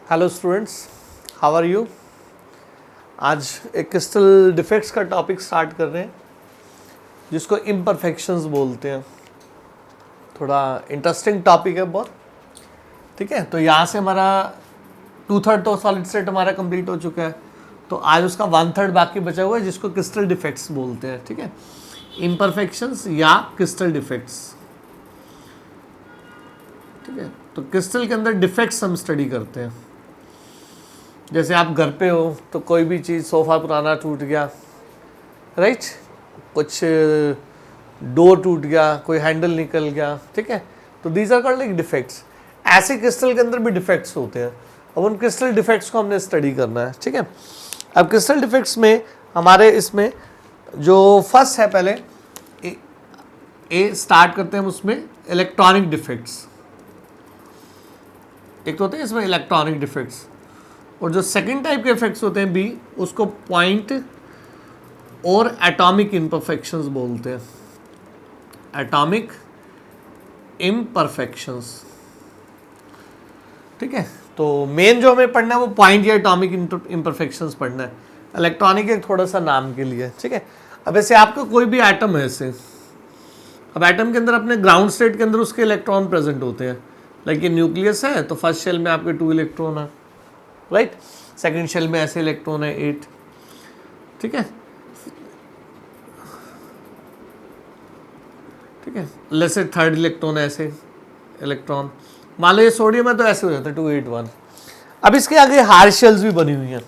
Hello students, how are you. आज एक crystal defects का टॉपिक स्टार्ट कर रहे हैं जिसको इम्परफेक्शंस बोलते हैं। थोड़ा इंटरेस्टिंग टॉपिक है बहुत। ठीक है, तो यहाँ से हमारा 2/3 तो सॉलिड स्टेट हमारा कंप्लीट हो चुका है, तो आज उसका 1/3 बाकी बचा हुआ है जिसको क्रिस्टल डिफेक्ट्स बोलते हैं। ठीक है, इम्परफेक्शंस या क्रिस्टल डिफेक्ट्स। ठीक है, तो क्रिस्टल के अंदर डिफेक्ट्स हम स्टडी करते हैं। जैसे आप घर पे हो तो कोई भी चीज़, सोफ़ा पुराना टूट गया, राइट, कुछ डोर टूट गया, कोई हैंडल निकल गया। ठीक है, तो these are called like defects. ऐसे क्रिस्टल के अंदर भी डिफेक्ट्स होते हैं। अब उन क्रिस्टल डिफेक्ट्स को हमने स्टडी करना है। ठीक है, अब क्रिस्टल डिफेक्ट्स में हमारे इसमें जो फर्स्ट है, पहले ए स्टार्ट करते हैं हम उसमें इलेक्ट्रॉनिक डिफेक्ट्स। एक तो होते हैं इसमें इलेक्ट्रॉनिक डिफेक्ट्स, और जो सेकंड टाइप के इफेक्ट्स होते हैं बी, उसको पॉइंट और एटॉमिक इम्परफेक्शंस बोलते हैं। Atomic imperfections. ठीक है, तो मेन जो हमें पढ़ना है वो पॉइंट या एटॉमिक इम्परफेक्शंस पढ़ना है। इलेक्ट्रॉनिक एक थोड़ा सा नाम के लिए। ठीक है, अब ऐसे आपका कोई भी एटम है, ऐसे अब एटम के अंदर अपने ग्राउंड स्टेट के अंदर उसके इलेक्ट्रॉन प्रेजेंट होते हैं। लाइक ये न्यूक्लियस है तो फर्स्ट शेल में आपके 2 इलेक्ट्रॉन है, राइट। सेकेंड शेल में ऐसे इलेक्ट्रॉन है 8। ठीक है, ठीक है, लेट्स से थर्ड इलेक्ट्रॉन है ऐसे इलेक्ट्रॉन। मान लो ये सोडियम है तो ऐसे हो जाता है 281। अब इसके आगे हार्ड शेल्स भी बनी हुई हैं।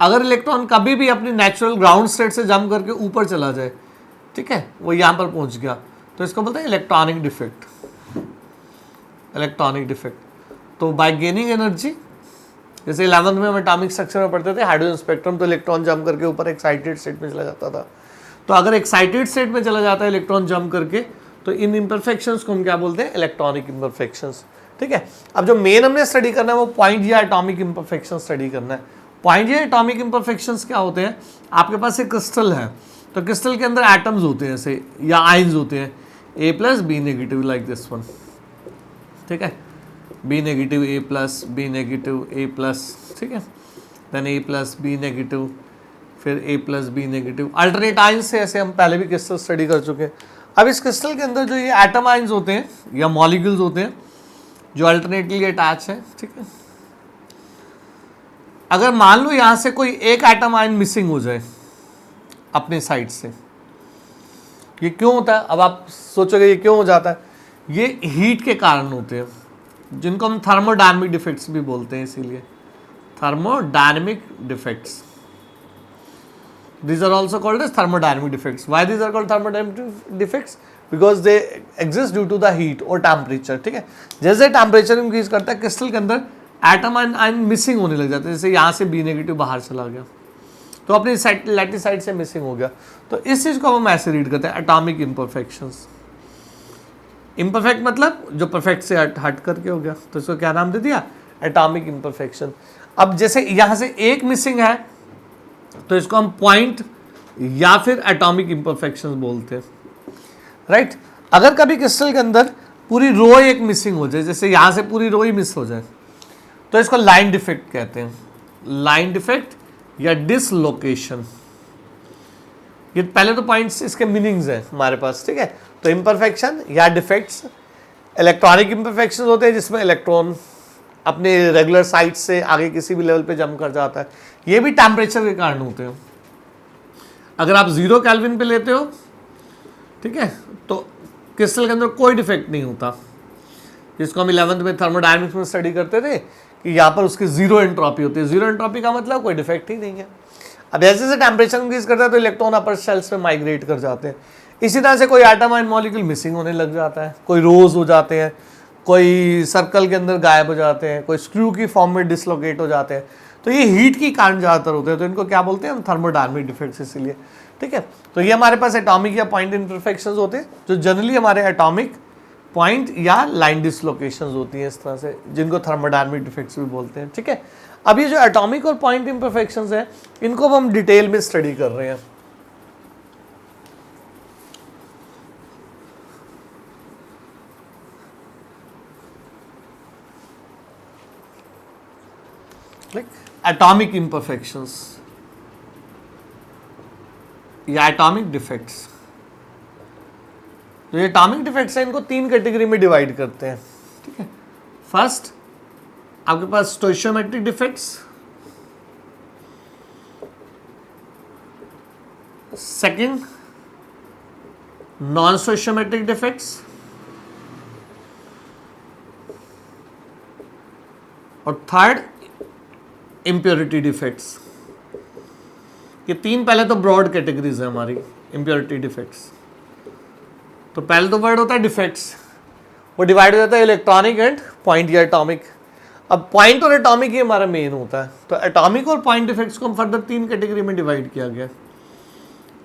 अगर इलेक्ट्रॉन कभी भी अपनी नेचुरल ग्राउंड स्टेट से जंप करके ऊपर चला जाए, ठीक है, वो यहां पर पहुंच गया, तो इसको बोलते हैं इलेक्ट्रॉनिक डिफेक्ट। इलेक्ट्रॉनिक डिफेक्ट, तो बाय गेनिंग एनर्जी, जैसे 11th में हम एटॉमिक स्ट्रक्चर में पढ़ते थे हाइड्रोजन स्पेक्ट्रम, तो इलेक्ट्रॉन जंप करके ऊपर एक्साइटेड स्टेट में चला जाता था। तो अगर एक्साइटेड स्टेट में चला जाता है इलेक्ट्रॉन जंप करके, तो इन इम्परफेक्शंस को हम क्या बोलते हैं, इलेक्ट्रॉनिक इम्परफेक्शंस। ठीक है, अब जो मेन हमने स्टडी करना है वो पॉइंट या एटॉमिक इम्परफेक्शन स्टडी करना है। पॉइंट या एटॉमिक इम्परफेक्शंस क्या होते हैं, आपके पास एक क्रिस्टल है, तो क्रिस्टल के अंदर एटम्स होते हैं ऐसे, या आयंस होते हैं, A+ B-, like this one. ठीक है, B-, A+, B-, A+, ठीक है, देन A+, B-, फिर A+, B-। अल्टरनेट आयंस से ऐसे हम पहले भी क्रिस्टल स्टडी कर चुके हैं। अब इस क्रिस्टल के अंदर जो ये एटम आयंस होते हैं या मॉलिक्यूल्स होते हैं जो अल्टरनेटली अटैच है। ठीक है, अगर मान लो यहां से कोई एक एटम आयन मिसिंग हो जाए अपने साइड से, ये क्यों होता है? अब आप सोचोगे ये क्यों हो जाता है, ये हीट के कारण होते हैं, जिनको हम थर्मोडायनेमिक डिफेक्ट्स भी बोलते हैं। इसीलिए thermodynamic defects, these are also called as thermodynamic defects. Why these are called thermodynamic defects? Because they exist due to the heat or temperature. ठीक है, जैसे टेम्परेचर इंक्रीज करता है क्रिस्टल के अंदर एटम आयन मिसिंग होने लग जाते हैं। जैसे यहाँ से B- बाहर चला गया तो अपनी लैटिस साइड से मिसिंग हो गया, तो इस चीज को हम ऐसे रीड करते हैं, एटॉमिक इम्परफेक्शंस। इम्परफेक्ट मतलब जो परफेक्ट से हट करके हो गया, तो इसको क्या नाम दे दिया, एटॉमिक इम्परफेक्शन। अब जैसे यहाँ से एक मिसिंग है तो इसको हम पॉइंट या फिर एटॉमिक इम्परफेक्शंस बोलते हैं, राइट। अगर कभी क्रिस्टल के अंदर पूरी रो एक मिसिंग हो जाए, जैसे यहां से पूरी रो ही मिस हो जाए, तो इसको लाइन डिफेक्ट कहते हैं। लाइन डिफेक्ट या डिसलोकेशन। ये पहले तो पॉइंट्स, इसके मीनिंग्स हैं हमारे पास। ठीक है, तो इम्परफेक्शन या डिफेक्ट्स, इलेक्ट्रॉनिक इम्परफेक्शन होते हैं जिसमें इलेक्ट्रॉन अपने रेगुलर साइड से आगे किसी भी लेवल पे जंप कर जाता है। ये भी टेम्परेचर के कारण होते हैं। अगर आप 0 केल्विन पे लेते हो, ठीक है, तो क्रिस्टल के अंदर कोई डिफेक्ट नहीं होता, जिसको हम 11th में थर्मोडायनेमिक्स में स्टडी करते थे कि यहाँ पर उसकी 0 एंट्रोपी होती है। 0 एंट्रोपी का मतलब कोई डिफेक्ट ही नहीं है। अब जैसे जैसे टेम्परेचर इंक्रीज करता है तो इलेक्ट्रॉन अपर शेल्स में माइग्रेट कर जाते हैं। इसी तरह से कोई एटम आयन मॉलिक्यूल मिसिंग होने लग जाता है, कोई रोज हो जाते हैं, कोई सर्कल के अंदर गायब हो जाते हैं, कोई स्क्रू की फॉर्म में डिसलोकेट हो जाते हैं। तो ये हीट की कारण ज़्यादातर होते हैं, तो इनको क्या बोलते हैं हम, थर्मोडायनेमिक डिफेक्ट्स। इसीलिए ठीक है, तो ये हमारे पास एटॉमिक या पॉइंट इम्परफेक्शंस होते हैं जो जनरली हमारे एटॉमिक पॉइंट या लाइन डिसलोकेशंस होती हैं इस तरह से, जिनको थर्मोडायनेमिक डिफेक्ट्स भी बोलते हैं। ठीक है, अब ये जो एटॉमिक और पॉइंट इम्परफेक्शंस हैं, इनको हम डिटेल में स्टडी कर रहे हैं। लाइक एटॉमिक इम्परफेक्शंस या एटॉमिक डिफेक्ट्स। तो ये एटॉमिक डिफेक्ट्स हैं, इनको 3 कैटेगरी में डिवाइड करते हैं, ठीक है। फर्स्ट आपके पास stoichiometric defects, second non stoichiometric defects, और थर्ड इम्प्योरिटी डिफेक्ट्स। ये 3 पहले तो ब्रॉड कैटेगरीज है हमारी इम्प्योरिटी डिफेक्ट्स। तो पहले तो वर्ड होता है डिफेक्ट्स, वो डिवाइड हो जाता है इलेक्ट्रॉनिक एंड पॉइंट या एटॉमिक। अब पॉइंट और एटॉमिक ही हमारा मेन होता है, तो एटॉमिक और पॉइंट डिफेक्ट्स को हम फर्दर 3 कैटेगरी में डिवाइड किया गया,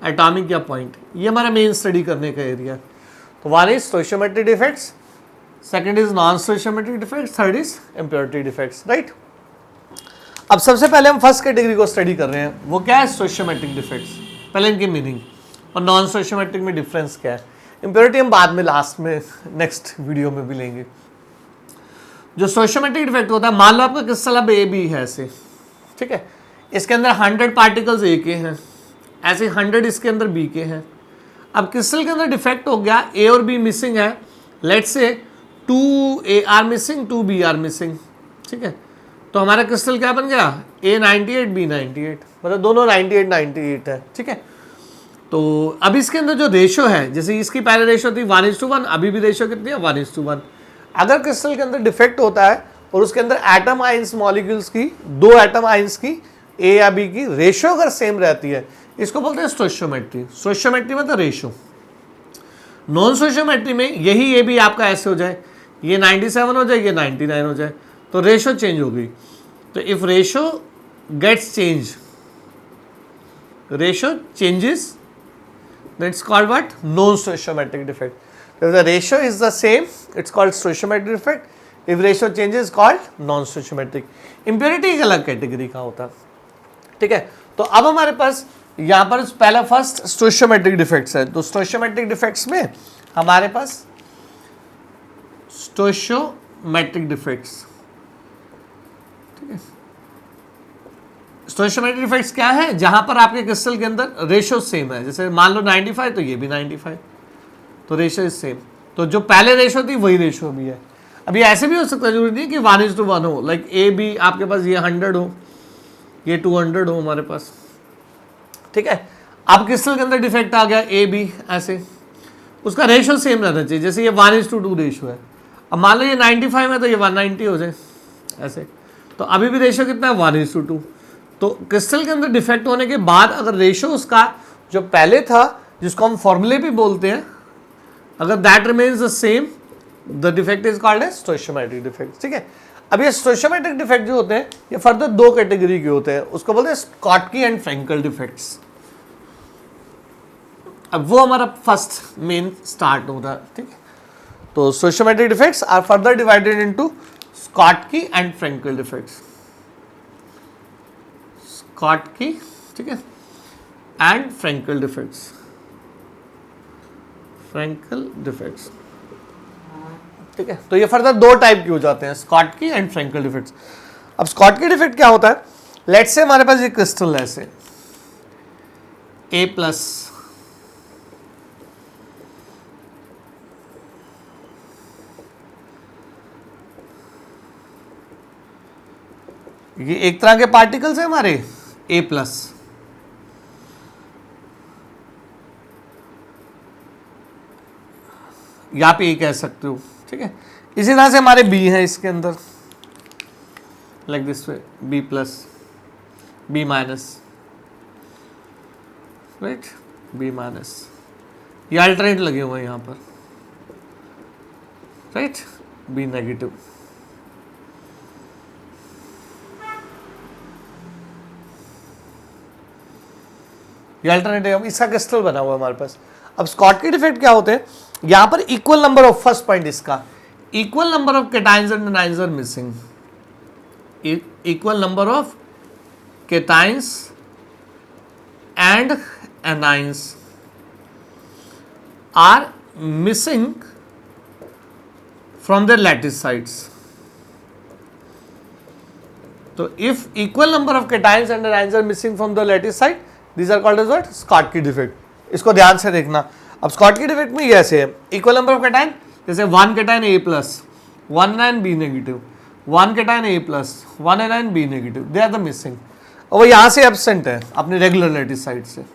एटॉमिक या पॉइंट, ये हमारा मेन स्टडी करने का एरिया। तो one is स्टोइशियोमेट्रिक defects, second is non stoichiometric defects, third is impurity defects, right. अब सबसे पहले हम फर्स्ट कैटेगरी को स्टडी कर रहे हैं, वो क्या है स्टोइशियोमेट्रिक डिफेक्ट्स। पहले इनकी मीनिंग और नॉन स्टोइशियोमेट्रिक में डिफरेंस क्या है। इम्प्योरिटी हम बाद में लास्ट में नेक्स्ट वीडियो में भी लेंगे। जो स्टोइशियोमेट्रिक डिफेक्ट होता है, मान लो आपका क्रिस्टल अब ए बी है ऐसे, ठीक है, इसके अंदर 100 पार्टिकल्स ए के हैं, ऐसे 100 इसके अंदर बी के हैं। अब क्रिस्टल के अंदर डिफेक्ट हो गया, ए और बी मिसिंग है, let's say 2 A are missing 2 B are missing, ठीक है। तो हमारा क्रिस्टल क्या बन गया, ए 98 बी 98, मतलब दोनों 98 98 है, ठीक है। तो अब इसके अंदर जो रेशो है, जैसे इसकी पहले रेशो थी 1:1, अभी भी रेशो कितनी है 1:1। अगर क्रिस्टल के अंदर डिफेक्ट होता है और उसके अंदर एटम आइंस मॉलिक्यूल्स की, 2 एटम आइंस की ए या बी की रेशो अगर सेम रहती है, इसको बोलते हैं स्टोइशियोमेट्री। स्टोइशियोमेट्री मतलब रेशो। नॉन स्टोइशियोमेट्री में यही ए भी आपका ऐसे हो जाए, ये 97 हो जाए, ये 99 हो जाए, तो रेशो चेंज हो गई। तो if ratio gets change, ratio changes, that's called what? Non-stoichiometric defect. If the ratio is the same, it's called stoichiometric defect. If ratio changes, it's called non-stoichiometric. Impurity एक अलग कैटेगरी का होता है, ठीक है। तो अब हमारे पास यहाँ पर पहला फर्स्ट स्टोइशियोमेट्रिक डिफेक्ट्स है। तो स्टोइशियोमेट्रिक डिफेक्ट्स में हमारे पास स्टोइशियोमेट्रिक डिफेक्ट्स, ठीक है। स्टोइशियोमेट्रिक डिफेक्ट्स क्या है, जहां पर आपके क्रिस्टल के अंदर रेशो सेम है, जैसे मान लो 95 तो ये भी 95, तो रेशो इज सेम। तो जो पहले रेशो थी वही रेशो भी है। अभी ऐसे भी हो सकता है, जरूरी नहीं कि 1:1 हो, लाइक ए बी आपके पास ये 100 हो, ये 200 हो हमारे पास, ठीक है। अब क्रिस्टल के अंदर डिफेक्ट आ गया ए बी ऐसे, उसका रेशो सेम रहना चाहिए, जैसे ये 1:2 रेशो है। अब मान लो ये 95 है तो ये 190 हो जाए ऐसे, तो अभी भी रेशो कितना है 1:2। तो क्रिस्टल के अंदर डिफेक्ट होने के बाद अगर रेशो उसका जो पहले था, जिसको हम फॉर्मूले भी बोलते हैं, अगर that remains the same, the defect is called as stoichiometric defect, ठीक है। अब ये स्टोइशियोमेट्रिक डिफेक्ट जो होते हैं ये फर्दर 2 कैटेगरी के होते हैं, उसको बोलते हैं स्कॉटकी एंड फ्रेंकल डिफेक्ट्स। अब वो हमारा फर्स्ट मेन स्टार्ट होता है, ठीक है। तो stoichiometric defects are further divided into Schottky and Frenkel defects, Schottky, ठीक है, and Frenkel defects, Frenkel defects, ठीक है। तो ये फर्दर 2 टाइप के हो जाते हैं, स्कॉटकी एंड फ्रेंकल डिफेक्ट्स। अब स्कॉटकी डिफेक्ट क्या होता है, लेट्स से हमारे पास ये क्रिस्टल है ऐसे A+, ये एक तरह के पार्टिकल्स है हमारे A+, यहाँ पे A कह सकते हो, ठीक है। इसी तरह से हमारे B है इसके अंदर, like this way, B+, B-, right, B-, ये अल्टरनेट लगे हुए हैं यहाँ पर, राइट, B-, ये अल्टरनेटिव, इसका क्रिस्टल बना हुआ है हमारे पास। अब स्कॉटकी डिफेक्ट क्या होते हैं, यहां पर equal number of, first point इसका, equal number of cations and anions are missing, equal number of cations and anions are missing from the lattice sides. तो तो if equal number of cations and anions are missing from the lattice side, these are called as what? Schottky defect. इसको ध्यान से देखना। अब Schottky defect में ये ऐसे है, इक्वल नंबर ऑफ कैटायन, जैसे 1 cation A plus 1 anion B negative, 1 cation A plus 1 anion B negative, they are the missing. और वो यहाँ से एब्सेंट है अपने रेगुलर लैटिस साइड से,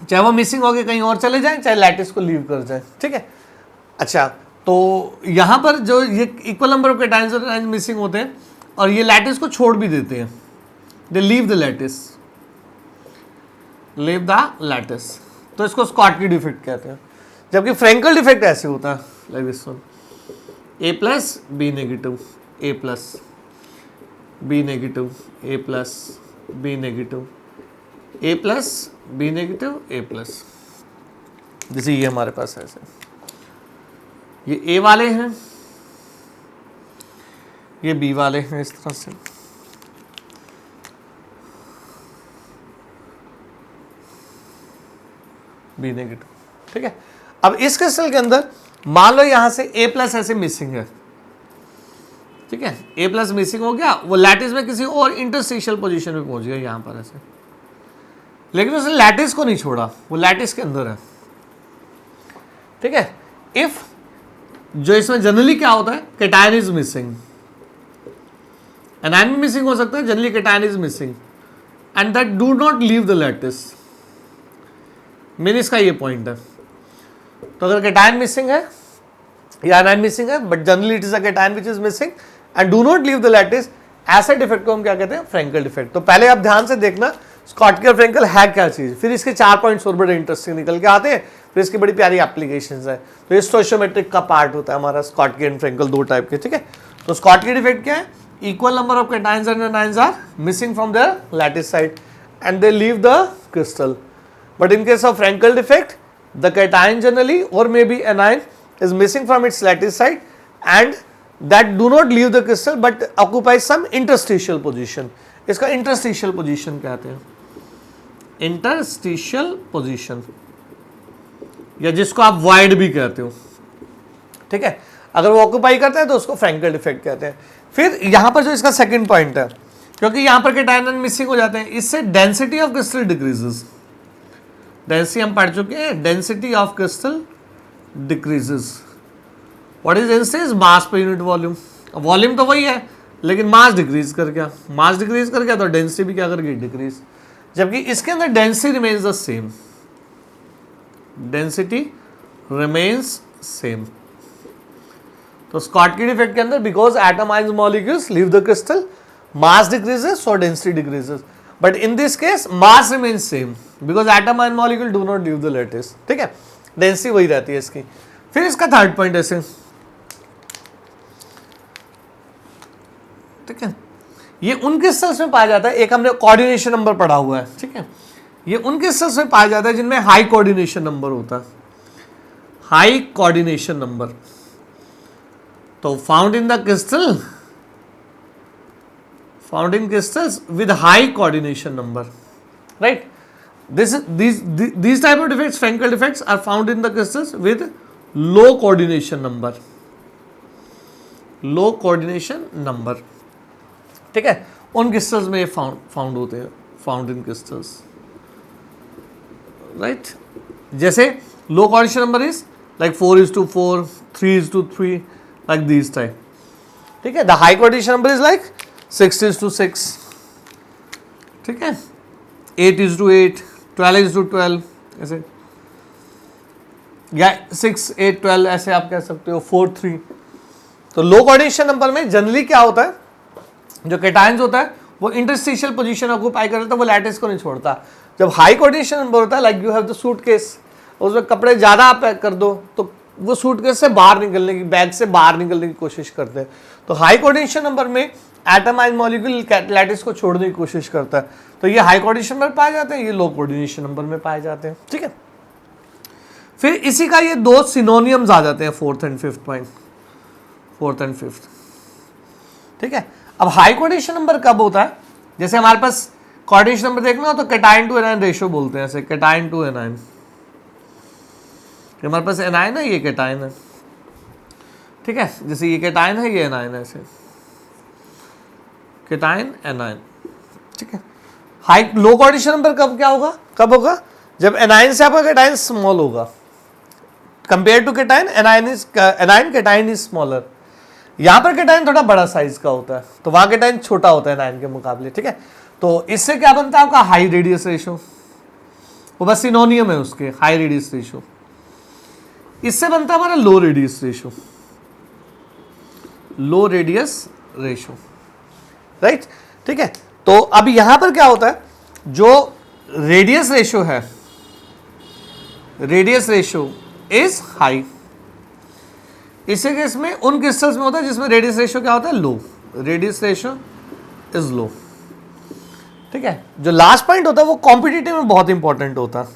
चाहे वो मिसिंग हो गए कहीं और चले जाएं, चाहे लैटिस को लीव कर जाए, ठीक है। अच्छा, तो यहाँ पर जो ये इक्वल नंबर ऑफ कैटायंस और एनायंस मिसिंग होते हैं और ये लैटिस को छोड़ भी देते हैं, they leave the lattice, leave the lattice, तो इसको स्कॉटकी डिफेक्ट कहते हैं। जबकि फ्रैंकल डिफेक्ट ऐसे होता है, like this one, A plus B negative, A plus B negative, A plus B negative, A plus B negative, A plus, जैसे ये हमारे पास है ऐसे, ये A वाले हैं, ये B वाले हैं, इस तरह से। B नेगेटिव, ठीक है। अब इस क्रिस्टल के अंदर मान लो यहां से A प्लस ऐसे मिसिंग है, ठीक है, A प्लस मिसिंग हो गया, वो लैटिस में किसी और इंटरस्टिशियल पोजीशन में पहुंच गया यहां पर ऐसे, लेकिन उसने लैटिस को नहीं छोड़ा, वो लैटिस के अंदर है, ठीक है। इफ जो इसमें जनरली क्या होता है, कैटायन इज मिसिंग, एनायन भी मिसिंग हो सकता है, generally cation is missing and that do not leave the lattice, main इसका ये पॉइंट है। तो अगर कैटायन मिसिंग है या एनायन मिसिंग है, but generally it is a cation which is missing and do not leave the lattice, ऐसे defect को हम क्या कहते हैं? Frenkel defect. तो पहले आप ध्यान से देखना स्कॉटकी और फ्रैंकल है क्या चीज, फिर इसके 4 पॉइंट्स और बड़े इंटरेस्टिंग निकल के आते हैं, फिर इसकी बड़ी प्यारी एप्लीकेशंस है। तो ये स्टोइशियोमेट्रिक का पार्ट होता है हमारा, स्कॉटकी एंड फ्रैंकल 2 टाइप के, ठीक है। तो स्कॉटकी डिफेक्ट क्या है? Equal number of cations and anions are missing from their lattice side and they leave the crystal. But in case of Frankel defect, the cation generally or maybe anion is missing from its lattice side and that do not leave the crystal but occupies some interstitial position. इसका interstitial position कहते हैं, interstitial position, या जिसको आप void भी कहते हो, ठीक है। अगर वो ऑक्यूपाई करता है तो उसको फ्रैंकल डिफेक्ट कहते हैं। फिर यहां पर जो इसका सेकंड पॉइंट है, क्योंकि यहां पर कैटायन मिसिंग हो जाते हैं, इससे density of crystal decreases. Density हम पढ़ चुके हैं, density of crystal decreases. What is density? Mass per unit volume. Volume तो वही है लेकिन मास डिक्रीज कर गया, मास डिक्रीज कर गया तो डेंसिटी भी क्या कर गई? डिक्रीज। जबकि इसके अंदर density remains the same, density remains same. तो स्कॉटकी डिफेक्ट के अंदर because atom ions molecules leave the crystal, mass decreases और density decreases, but in this case mass remains same because atom ion molecule do not leave the lattice, ठीक है। Density वही रहती है इसकी। फिर इसका थर्ड पॉइंट ऐसे, ठीक है, ये उन क्रिस्टल्स में पाया जाता है, एक हमने कोऑर्डिनेशन नंबर पढ़ा हुआ है, ठीक है, ये उन क्रिस्टल्स में पाया जाता है जिनमें हाई कोऑर्डिनेशन नंबर होता है, हाई कोऑर्डिनेशन नंबर। तो found in the crystal, found in crystals with high coordination number, right. These type of defects, Frankel defects, are found in the crystals with low coordination number, low coordination number, ठीक है। उन crystals में found होते हैं, found in crystals, right. जैसे low coordination number is like 4:4, 3:3, like this type, ठीक है। The high coordination number is like 6:6, ठीक है, 8:8, 12:12, ऐसे, या 6, 8, 12 ऐसे आप कह सकते हो, 4, 3। तो लो कोऑर्डिनेशन नंबर में जनरली क्या होता है, जो कैटायंस होता है वो इंटरस्टिशियल पोजीशन ऑक्यूपाई करता है, वो लैटिस को नहीं छोड़ता। जब हाई कोऑर्डिनेशन नंबर होता है, like you have the suitcase, उसमें कपड़े ज़्यादा आप पैक कर दो तो वो सूटकेस से बाहर निकलने की, बैग से बाहर निकलने की कोशिश करते हैं। तो हाई कोऑर्डिनेशन नंबर में एटम आयन मॉलिक्यूल लैटिस को छोड़ने की कोशिश करता है, तो ये हाई कोऑर्डिनेशन नंबर पाए जाते हैं, ये लो कोऑर्डिनेशन नंबर में पाए जाते हैं, ठीक है। फिर इसी का ये 2 सिनोनियम्स आ जाते हैं, 4th and 5th point, 4th and 5th, ठीक है। अब हाई कोऑर्डिनेशन नंबर कब होता है? जैसे हमारे पास कोऑर्डिनेशन नंबर देखना हो तो कैटायन टू एनायन रेशियो बोलते हैं, ऐसे कैटायन टू एनायन, हमारे पास एनायन है, ये कैटायन है, ठीक है। जैसे ये कैटायन है, ये एनायन है, ऐसे, केटाइन एनाइन, ठीक है। हाई लो कोऑर्डिनेशन नंबर कब होगा जब एनाइन से आपका केटाइन स्मॉल होगा compare to cation, anion cation is smaller. यहां पर केटाइन थोड़ा बड़ा साइज का होता है तो वहां केटाइन छोटा होता है एनाइन के मुकाबले, ठीक है। तो इससे क्या बनता है आपका हाई रेडियस रेशो, वो बस सिनोनियम है उसके, हाई रेडियस रेशो। इससे बनता है हमारा लो रेडियस रेशो, लो रेडियस रेशो, राइट, ठीक है। तो अब यहां पर क्या होता है, जो रेडियस रेशो है, रेडियस रेशो इज हाई। इसी केस में उन क्रिस्टल्स में होता है जिसमें रेडियस रेशो क्या होता है, लो, रेडियस रेशो इज लो, ठीक है। जो लास्ट पॉइंट होता है वो कॉम्पिटिटिव में बहुत इंपॉर्टेंट होता है,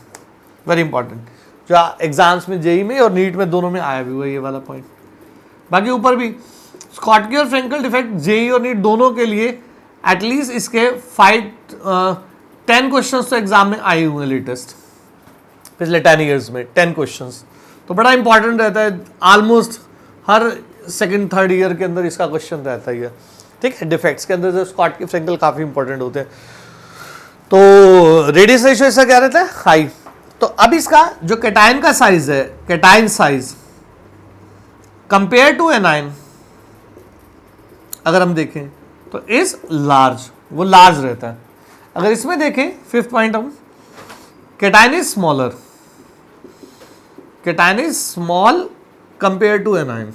वेरी इंपॉर्टेंट, जो एग्जाम्स में, जेई में और नीट में दोनों में आया भी हुआ ये वाला पॉइंट। बाकी ऊपर भी स्कॉटकी और फ्रेंकल डिफेक्ट जेई और नीट दोनों के लिए एटलीस्ट इसके 10 क्वेश्चन तो एग्जाम में आए हुए हैं लेटेस्ट, पिछले 10 ईयर्स में 10 क्वेश्चंस, तो बड़ा इंपॉर्टेंट रहता है। ऑलमोस्ट हर सेकंड थर्ड ईयर के अंदर इसका क्वेश्चन रहता ही है, ठीक है। डिफेक्ट्स के अंदर जो स्कॉटकी फ्रेंकल काफी इंपॉर्टेंट होते हैं। तो रेडियस रेशियो इसका क्या रहता है, हाई। तो अब इसका जो केटाइन का साइज है, cation size compare to anion अगर हम देखें तो इज लार्ज, वो लार्ज रहता है। अगर इसमें देखें फिफ्थ पॉइंट हम, cation is smaller, cation is small compare to anion.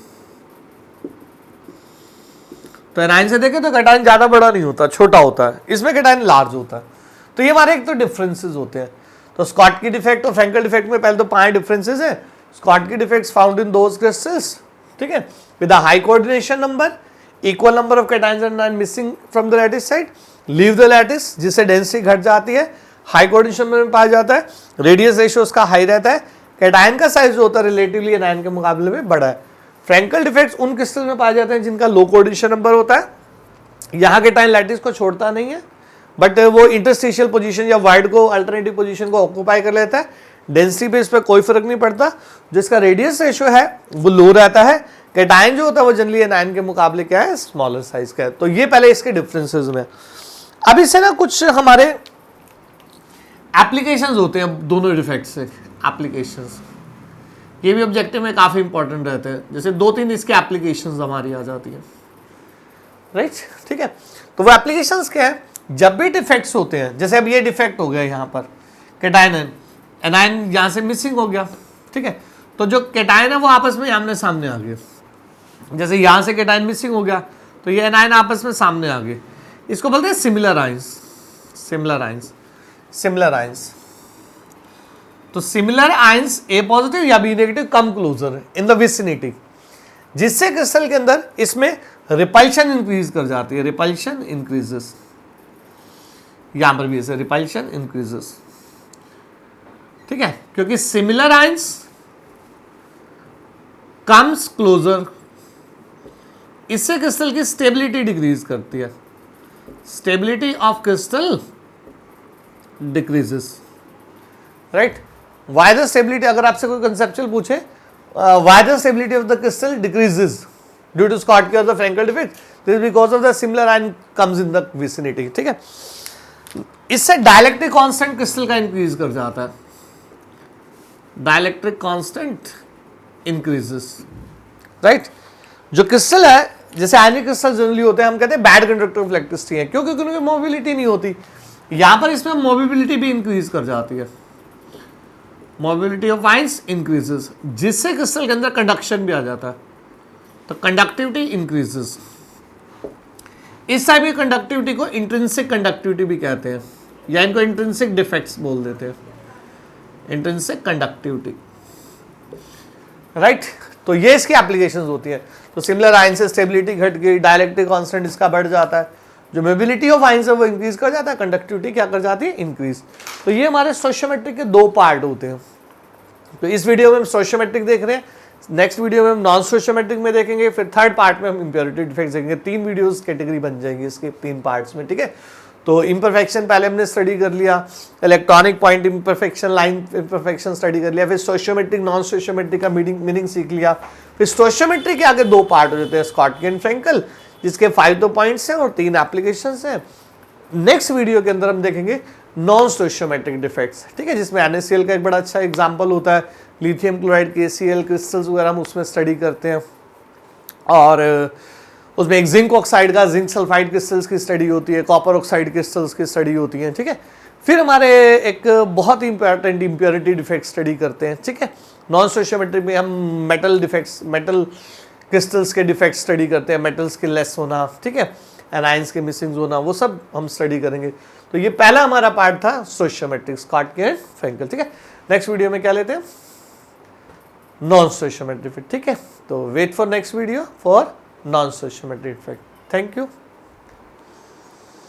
तो एनाइन से देखें तो केटाइन ज्यादा बड़ा नहीं होता, छोटा होता है, इसमें केटाइन लार्ज होता है। तो ये हमारे एक तो डिफरेंसेस होते हैं। तो स्कॉटकी डिफेक्ट और फ्रेंकल डिफेक्ट में पहले तो 5 डिफरेंसेस है। Schottky defects found in those crystals, ठीक है, with a high coordination number, equal number of cations and anion missing from the lattice side, leave the lattice, जिससे डेंसिटी घट जाती है, हाई कोऑर्डिनेशन में पाया जाता है, रेडियस रेशियो उसका हाई रहता है, केटाइन का साइज जो होता है रिलेटिवली एनाइन के मुकाबले में बड़ा है। फ्रेंकल डिफेक्ट्स उन क्रिस्टल में पाए जाते हैं जिनका लो कोऑर्डिनेशन नंबर होता है। यहाँ केटाइन लैटिस को छोड़ता नहीं है, बट वो इंटरस्टिशियल पोजीशन या वाइड को, अल्टरनेटिव पोजीशन को ऑक्यूपाई कर लेता है। डेंसिटी पे इस पर कोई फर्क नहीं पड़ता। जिसका रेडियस रेशियो है वो लो रहता है। केटाइन जो होता है वो जनरली एनाइन के मुकाबले क्या है, स्मॉलर साइज का है। तो ये पहले इसके डिफरेंसेस में। अब इससे ना कुछ हमारे एप्लीकेशंस होते हैं दोनों डिफेक्ट से, एप्लीकेशंस, ये भी ऑब्जेक्टिव में काफी इंपॉर्टेंट रहते हैं। जैसे 2-3 इसके एप्लीकेशंस हमारी आ जाती है, राइट, ठीक है। तो वो एप्लीकेशंस क्या है, जब भी डिफेक्ट्स होते हैं, जैसे अब ये डिफेक्ट हो गया यहाँ पर केटाइन एनाइन यहाँ से मिसिंग हो गया, ठीक है। तो जो केटाइन है वो आपस में आमने सामने आ गए। जैसे यहाँ से केटाइन मिसिंग हो गया तो ये एनाइन आपस में सामने आ गए। इसको बोलते हैं similar ions, similar ions, similar ions. तो सिमिलर आयंस ए पॉजिटिव या B negative come closer in the vicinity, जिससे क्रिस्टल के अंदर इसमें रिपल्शन इंक्रीज कर जाती है, रिपल्शन इंक्रीजेस। यहां पर भी ऐसे रिपल्शन इंक्रीजेस, ठीक है, क्योंकि सिमिलर आयंस कम्स क्लोजर, इससे क्रिस्टल की स्टेबिलिटी डिक्रीज करती है, stability of crystal decreases, right. Why the stability, अगर आपसे कोई कंसेप्चुअल पूछे why the stability of the crystal decreases due to Schottky और the Frenkel defect, this because of the similar ion comes in the vicinity, ठीक है। इससे dielectric constant crystal का increase कर जाता है, डाइलेक्ट्रिक कांस्टेंट इंक्रीजेस, राइट। जो crystal है, जैसे आयनिक क्रिस्टल जनरली होते हैं, हम कहते हैं बैड कंडक्टर ऑफ इलेक्ट्रिसिटी है, क्योंकि उनकी मोबिलिटी नहीं होती। यहां पर इसमें मोबिलिटी भी इंक्रीज कर जाती है, मोबिलिटी ऑफ आयंस इंक्रीजेस, जिससे क्रिस्टल के अंदर कंडक्शन भी आ जाता है, तो कंडक्टिविटी इंक्रीजेस। इस टाइप की कंडक्टिविटी को इंट्रिंसिक कंडक्टिविटी भी कहते हैं, या इनको इंट्रिंसिक डिफेक्ट्स बोल देते हैं, इंट्रिंसिक कंडक्टिविटी, राइट। तो ये इसकी एप्लीकेशंस होती है। तो सिमिलर आयन से स्टेबिलिटी घट गई, डाइलेक्ट्रिक कांस्टेंट इसका बढ़ जाता है, जो मोबिलिटी ऑफ आयंस है वो इंक्रीज कर जाता है, कंडक्टिविटी क्या कर जाती है, इंक्रीज। तो ये हमारे स्टोइचियोमेट्रिक के 2 पार्ट होते हैं। तो इस वीडियो में हम स्टोइचियोमेट्रिक देख रहे हैं, नेक्स्ट वीडियो में हम नॉन स्टोइचियोमेट्रिक में देखेंगे, फिर थर्ड पार्ट में हम इंप्योरिटी डिफेक्ट्स देखेंगे। 3 वीडियोस कैटेगरी बन जाएंगी इसके 3 पार्ट्स में, ठीक है। तो इम्परफेक्शन पहले हमने स्टडी कर लिया, electronic point imperfection, line imperfection study कर लिया, फिर स्टोइचियोमेट्रिक नॉन स्टोइचियोमेट्रिक का मीनिंग सीख लिया। फिर स्टोइचियोमेट्रिक के आगे 2 पार्ट हो जाते हैं, स्कॉटकी एंड फ्रेंकल, जिसके 5 तो पॉइंट्स हैं और 3 एप्लीकेशंस हैं। नेक्स्ट वीडियो के अंदर हम देखेंगे नॉन स्टोइचियोमेट्रिक डिफेक्ट्स, ठीक है, जिसमें NaCl का एक बड़ा अच्छा एग्जाम्पल होता है, लिथियम क्लोराइड KCl क्रिस्टल्स वगैरह हम उसमें स्टडी करते हैं, और उसमें एक जिंक ऑक्साइड का जिंक सल्फाइड क्रिस्टल्स की स्टडी होती है, कॉपर ऑक्साइड क्रिस्टल्स की स्टडी होती है, ठीक है। फिर हमारे एक बहुत ही इंपॉर्टेंट इम्प्योरिटी डिफेक्ट स्टडी करते हैं, ठीक है। नॉन स्टोइचियोमेट्रिक में हम मेटल डिफेक्ट्स, मेटल क्रिस्टल्स के डिफेक्ट स्टडी करते हैं, मेटल्स के लेस होना, ठीक है, एनाइंस के मिसिंग होना, वो सब हम स्टडी करेंगे। तो ये पहला हमारा पार्ट था स्टोइचियोमेट्रिक, स्कॉटकी एंड फ्रेंकल, ठीक है। नेक्स्ट वीडियो में क्या लेते हैं, नॉन स्टोइचियोमेट्रिक, ठीक है। तो wait for next video for non stoichiometric defect. Thank you.